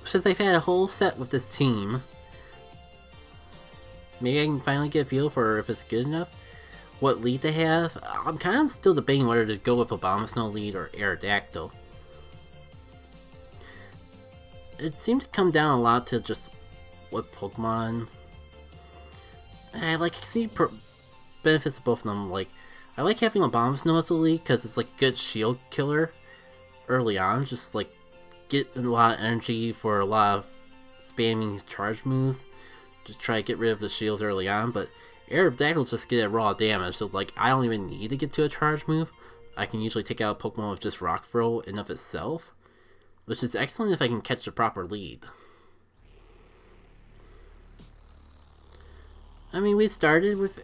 since I've had a whole set with this team, maybe I can finally get a feel for if it's good enough. What lead to have? I'm kind of still debating whether to go with Abomasnow lead or Aerodactyl. It seemed to come down a lot to just what Pokemon. I see benefits of both of them. Like, I like having Abomasnow as a lead because it's like a good shield killer early on. Just like get a lot of energy for a lot of spamming charge moves. Just try to get rid of the shields early on, but Aerodactyl just get a raw damage, so like I don't even need to get to a charge move. I can usually take out a Pokemon with just Rock Throw in of itself, which is excellent if I can catch the proper lead. I mean, we started with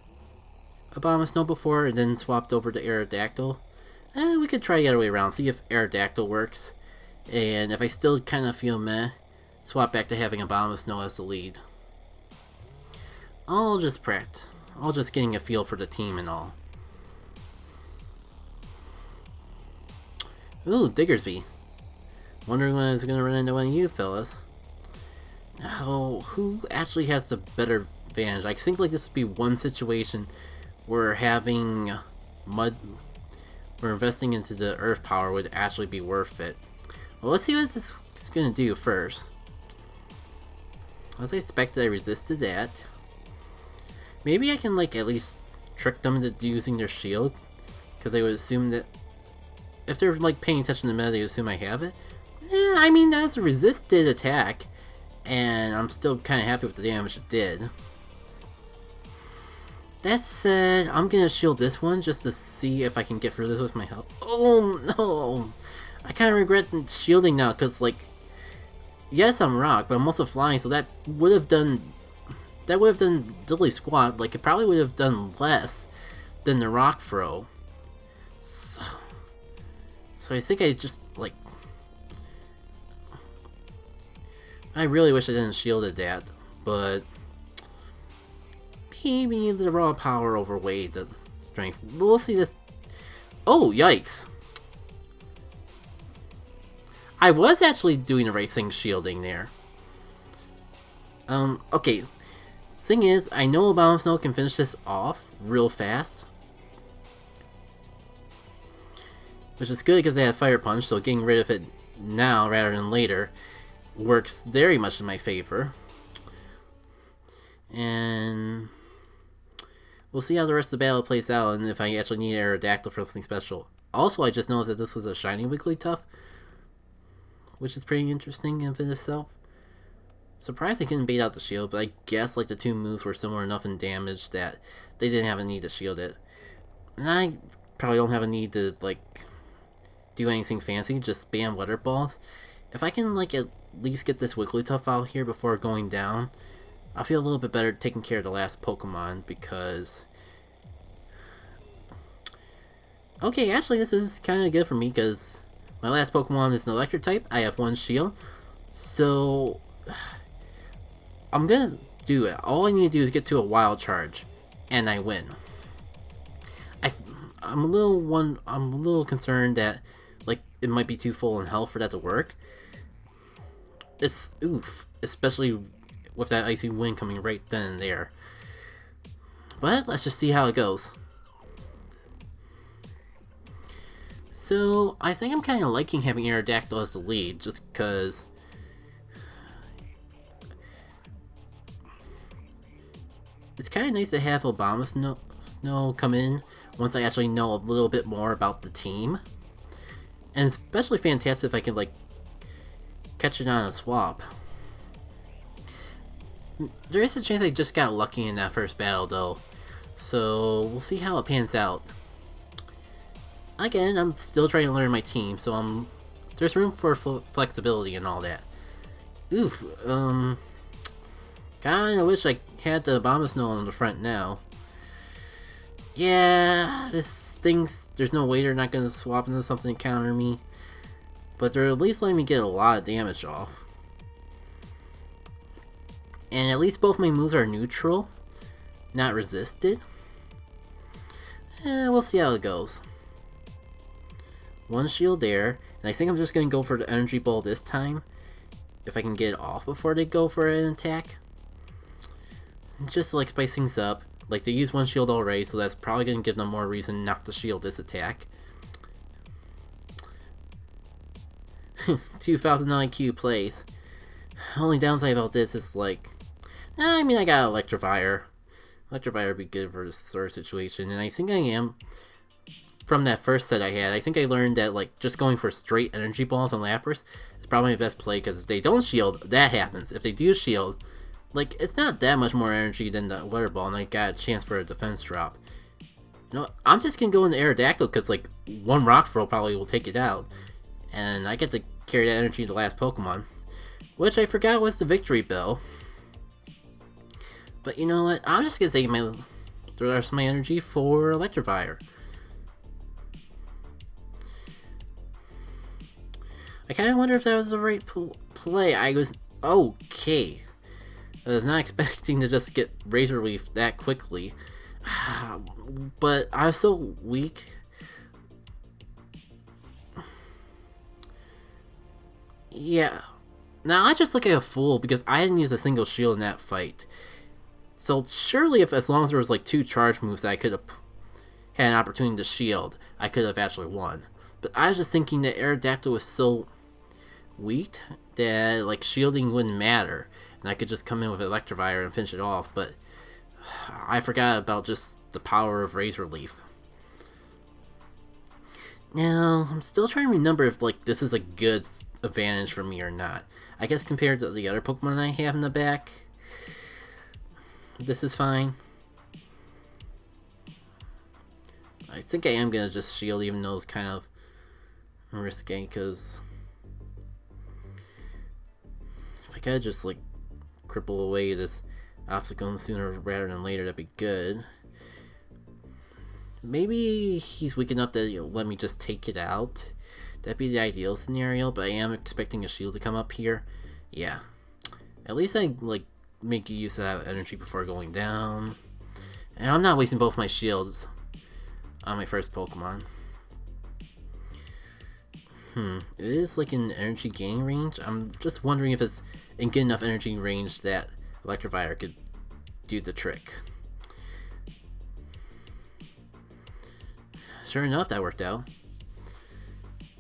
Abomasnow before and then swapped over to Aerodactyl. We could try the other way around, see if Aerodactyl works, and if I still kind of feel meh, swap back to having Abomasnow as the lead. I'll just practice. I'll just getting a feel for the team and all. Ooh, Diggersby. Wondering when I was gonna run into one of you fellas. Oh, who actually has the better advantage? I think like this would be one situation where having we're investing into the Earth power would actually be worth it. Well, let's see what this is gonna do first. As I expected, I resisted that. Maybe I can like at least trick them into using their shield, because they would assume that if they're like paying attention to the meta, they assume I have it. Yeah, I mean that's a resisted attack, and I'm still kind of happy with the damage it did. That said, I'm gonna shield this one just to see if I can get through this with my health. Oh no! I kind of regret shielding now, because like, yes, I'm rock, but I'm also flying, so that would have done diddly squat. Like, it probably would have done less than the Rock Throw. So I think I just, like... I really wish I didn't shielded that, but... maybe the raw power overweighed the strength. We'll see this... Oh, yikes! I was actually doing a racing shielding there. Okay. Thing is, I know Abomasnow can finish this off real fast. Which is good because they have Fire Punch, so getting rid of it now rather than later works very much in my favor. And we'll see how the rest of the battle plays out and if I actually need Aerodactyl for something special. Also, I just noticed that this was a shiny Wigglytuff, which is pretty interesting in itself. Surprised I couldn't bait out the shield, but I guess like the two moves were similar enough in damage that they didn't have a need to shield it. And I probably don't have a need to like do anything fancy, just spam Weather Balls. If I can like at least get this Wigglytuff out here before going down, I'll feel a little bit better taking care of the last Pokemon, because... Okay, actually this is kind of good for me, because my last Pokemon is an Electric type, I have one shield, so... I'm gonna do it. All I need to do is get to a Wild Charge, and I win. I'm a little concerned that like it might be too full in health for that to work. It's oof, especially with that icy wind coming right then and there. But let's just see how it goes. So I think I'm kind of liking having Aerodactyl as the lead, just because. It's kind of nice to have Abomasnow come in once I actually know a little bit more about the team. And especially fantastic if I can, like, catch it on a swap. There is a chance I just got lucky in that first battle, though. So, we'll see how it pans out. Again, I'm still trying to learn my team, so there's room for flexibility and all that. Oof, kinda wish I had the Abomasnow on the front now. Yeah, this stinks. There's no way they're not gonna swap into something to counter me. But they're at least letting me get a lot of damage off. And at least both my moves are neutral, not resisted. We'll see how it goes. One shield there, and I think I'm just gonna go for the Energy Ball this time. if I can get it off before they go for an attack. Just to, like, spice things up. Like, they use one shield already, so that's probably going to give them more reason not to shield this attack. 2,000 IQ plays. Only downside about this is, like, I mean, I got Electivire. Electivire would be good for this sort of situation, and I think I am. From that first set I had, I think I learned that, like, just going for straight energy balls on Lapras is probably my best play, because if they don't shield, that happens. If they do shield, like, it's not that much more energy than the Water Ball, and I got a chance for a defense drop. You know, I'm just gonna go into Aerodactyl, because, like, one Rock Throw probably will take it out, and I get to carry that energy to the last Pokemon, which I forgot was the Victory Bell. But you know what, I'm just gonna save the rest of my energy for Electivire. I kind of wonder if that was the right play. I was okay. I was not expecting to just get Razor Leaf that quickly. But I was so weak. Yeah. Now I just look like a fool because I didn't use a single shield in that fight. So surely if as long as there was like 2 charge moves that I could have had an opportunity to shield, I could have actually won. But I was just thinking that Aerodactyl was so weak that like shielding wouldn't matter, and I could just come in with Electivire and finish it off. But I forgot about just the power of Razor Leaf. Now I'm still trying to remember if like this is a good advantage for me or not. I guess compared to the other Pokemon I have in the back, this is fine. I think I am gonna just shield, even though it's kind of risky, because if I could just like cripple away this Obstagoon sooner rather than later, that'd be good. Maybe he's weak enough that he'll let me just take it out. That'd be the ideal scenario, but I am expecting a shield to come up here. Yeah. At least I like make use of that energy before going down. And I'm not wasting both my shields on my first Pokemon. It is like in energy gaining range. I'm just wondering if it's in good enough energy range that Electivire could do the trick. Sure enough, that worked out.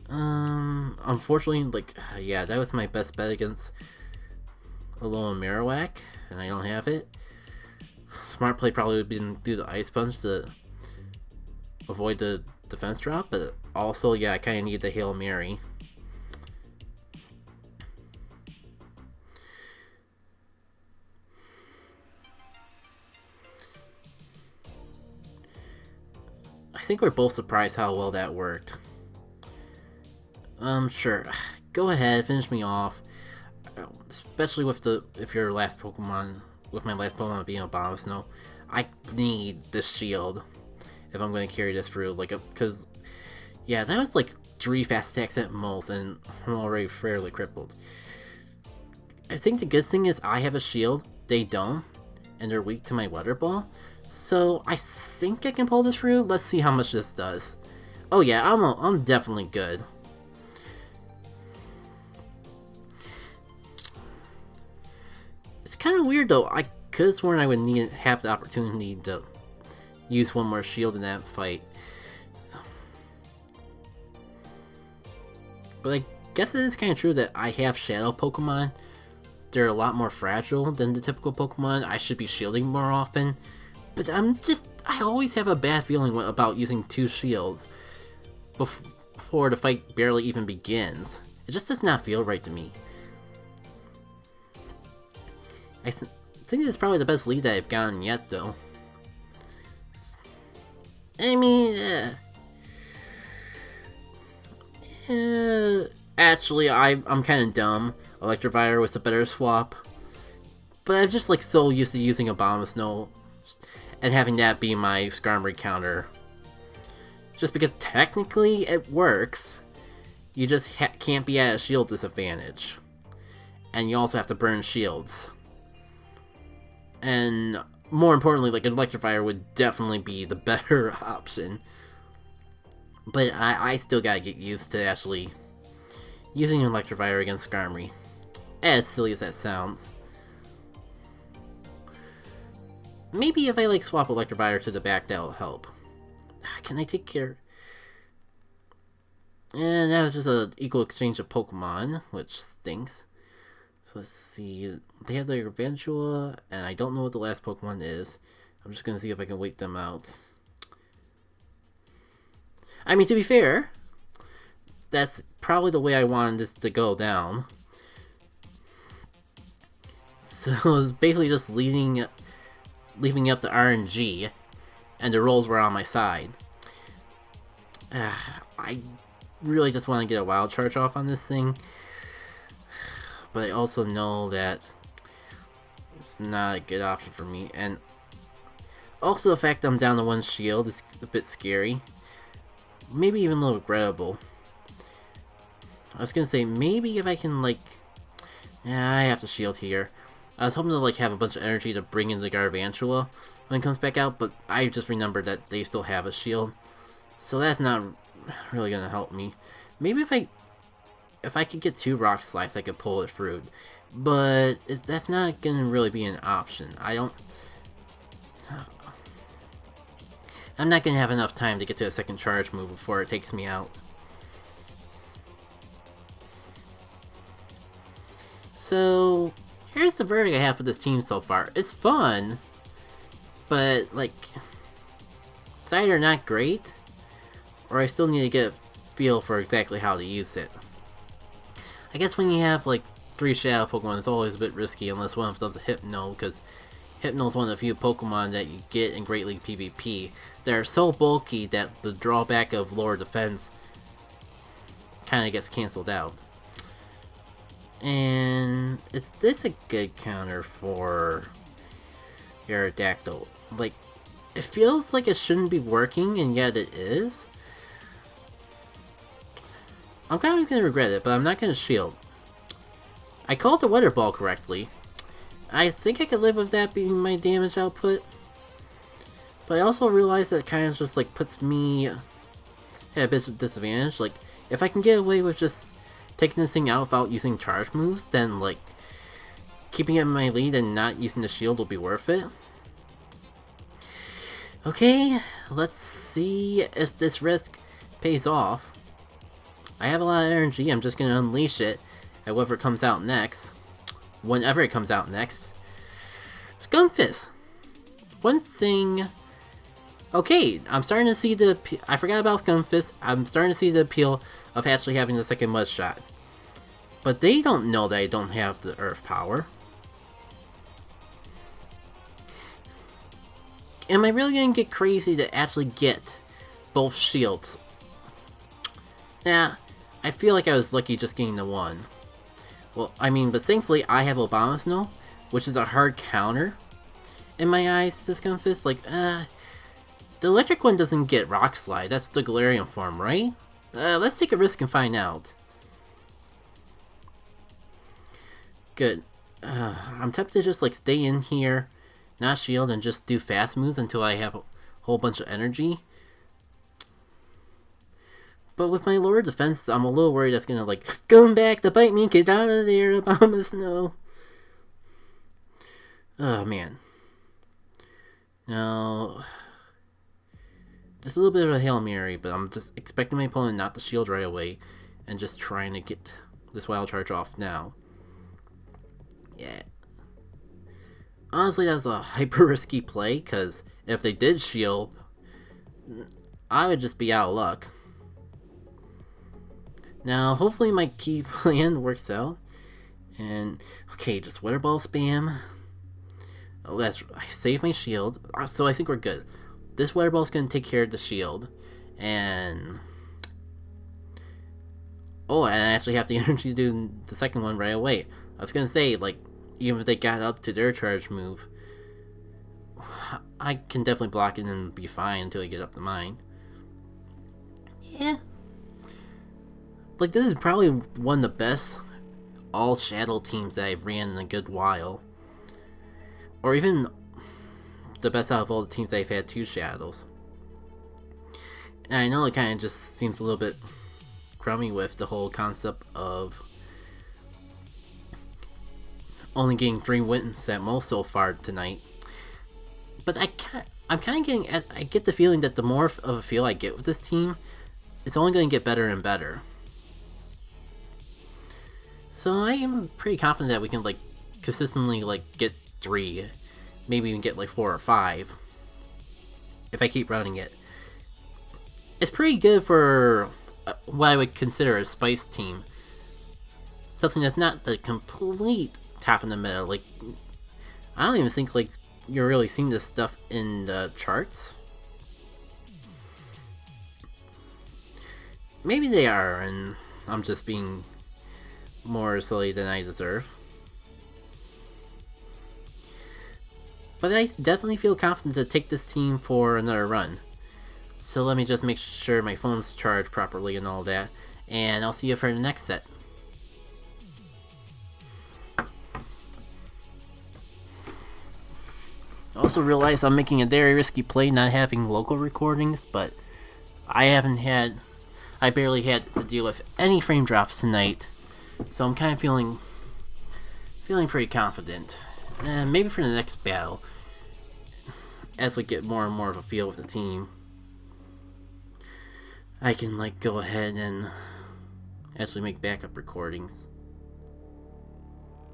Unfortunately, like, yeah, that was my best bet against Alolan Marowak, and I don't have it. Smart play probably would have been do the Ice Punch to avoid the defense drop, but also, yeah, I kind of need the Hail Mary. I think we're both surprised how well that worked. Sure. Go ahead, finish me off. Especially with if your last Pokemon, with my last Pokemon being Abomasnow, I need this shield if I'm going to carry this through. Like, because, yeah, that was like 3 fast attacks at most, and I'm already fairly crippled. I think the good thing is I have a shield, they don't, and they're weak to my Weather Ball. So I think I can pull this through. Let's see how much this does. Oh yeah, I'm definitely good. It's kind of weird though. I could have sworn I would have the opportunity to use one more shield in that fight. So. But I guess it is kind of true that I have Shadow Pokemon. They're a lot more fragile than the typical Pokemon. I should be shielding more often. But I always have a bad feeling about using 2 shields before the fight barely even begins. It just does not feel right to me. I think it's probably the best lead I've gotten yet, though. I mean, actually, I'm kind of dumb. Electivire was a better swap. But I'm just like so used to using Abomasnow and having that be my Skarmory counter. Just because technically it works, you just can't be at a shield disadvantage. And you also have to burn shields. And more importantly, like Electivire would definitely be the better option. But I still gotta get used to actually using Electivire against Skarmory. As silly as that sounds. Maybe if I like swap Electivire to the back, that'll help. Can I take care? And that was just an equal exchange of Pokemon, which stinks. So let's see. They have their Gargantua, and I don't know what the last Pokemon is. I'm just gonna see if I can wait them out. I mean, to be fair, that's probably the way I wanted this to go down. So it was basically just leaving up to RNG, and the rolls were on my side. I really just want to get a wild charge off on this thing, but I also know that it's not a good option for me, and also the fact that I'm down to one shield is a bit scary. Maybe even a little regrettable. I was gonna say, maybe if I can, like... Yeah, I have to shield here. I was hoping to, like, have a bunch of energy to bring in the Gargantua when it comes back out, but I just remembered that they still have a shield. So that's not really gonna help me. Maybe if I could get 2 Rock Slides, I could pull it through. But that's not gonna really be an option. I'm not gonna have enough time to get to a second charge move before it takes me out. So here's the verdict I have for this team so far. It's fun, but like, it's either not great, or I still need to get a feel for exactly how to use it. I guess when you have like 3 Shadow Pokemon, it's always a bit risky unless one of them's a Hypno, because Hypno is one of the few Pokemon that you get in Great League PvP. They're so bulky that the drawback of lower defense kind of gets cancelled out. And is this a good counter for Aerodactyl? Like, it feels like it shouldn't be working, and yet it is. I'm kind of going to regret it, but I'm not going to shield. I called the Weather Ball correctly. I think I could live with that being my damage output. But I also realized that it kind of just like puts me at a bit of disadvantage. Like, if I can get away with just taking this thing out without using charge moves, then like keeping it in my lead and not using the shield will be worth it. Okay, let's see if this risk pays off. I have a lot of energy, I'm just gonna unleash it at whatever comes out next. Whenever it comes out next. Scumfist! One thing... Okay, I'm starting to see the... I forgot about Scumfist. I'm starting to see the appeal of actually having the second Mud Shot. But they don't know that I don't have the Earth Power. Am I really going to get crazy to actually get both shields? Nah, I feel like I was lucky just getting the one. Well, I mean, but thankfully I have Obama Snow, which is a hard counter in my eyes to Scumfist. Like, the electric one doesn't get Rock Slide. That's the Galarian form, right? Let's take a risk and find out. Good. I'm tempted to just like stay in here, not shield, and just do fast moves until I have a whole bunch of energy. But with my lower defense, I'm a little worried that's gonna like come back to bite me. Get out of there, Obama Snow. Oh man. Now, just a little bit of a Hail Mary, but I'm just expecting my opponent not to shield right away, and just trying to get this Wild Charge off now. Yeah. Honestly, that's a hyper risky play, because if they did shield, I would just be out of luck. Now, hopefully my key plan works out. And, okay, just Weather Ball spam. Oh, I saved my shield, so I think we're good. This Weather Ball's gonna take care of the shield. And... oh, and I actually have the energy to do the second one right away. I was gonna say, like, even if they got up to their charge move, I can definitely block it and be fine until I get up to mine. Yeah. Like, this is probably one of the best all-shadow teams that I've ran in a good while. Or even the best out of all the teams that I've had 2 shadows. And I know it kind of just seems a little bit crummy with the whole concept of only getting 3 wins at most so far tonight. But I'm kind of getting, I get the feeling that the more of a feel I get with this team, it's only going to get better and better. So I am pretty confident that we can like consistently like get 3, maybe even get like 4 or 5 if I keep running it. It's pretty good for what I would consider a spice team. Something that's not the complete top in the middle. Like, I don't even think like you're really seeing this stuff in the charts. Maybe they are, and I'm just being more silly than I deserve. But I definitely feel confident to take this team for another run. So let me just make sure my phone's charged properly and all that, and I'll see you for the next set. I also realize I'm making a very risky play not having local recordings, but I barely had to deal with any frame drops tonight, so I'm kind of feeling pretty confident. And maybe for the next battle, as we get more and more of a feel with the team, I can like go ahead and actually make backup recordings.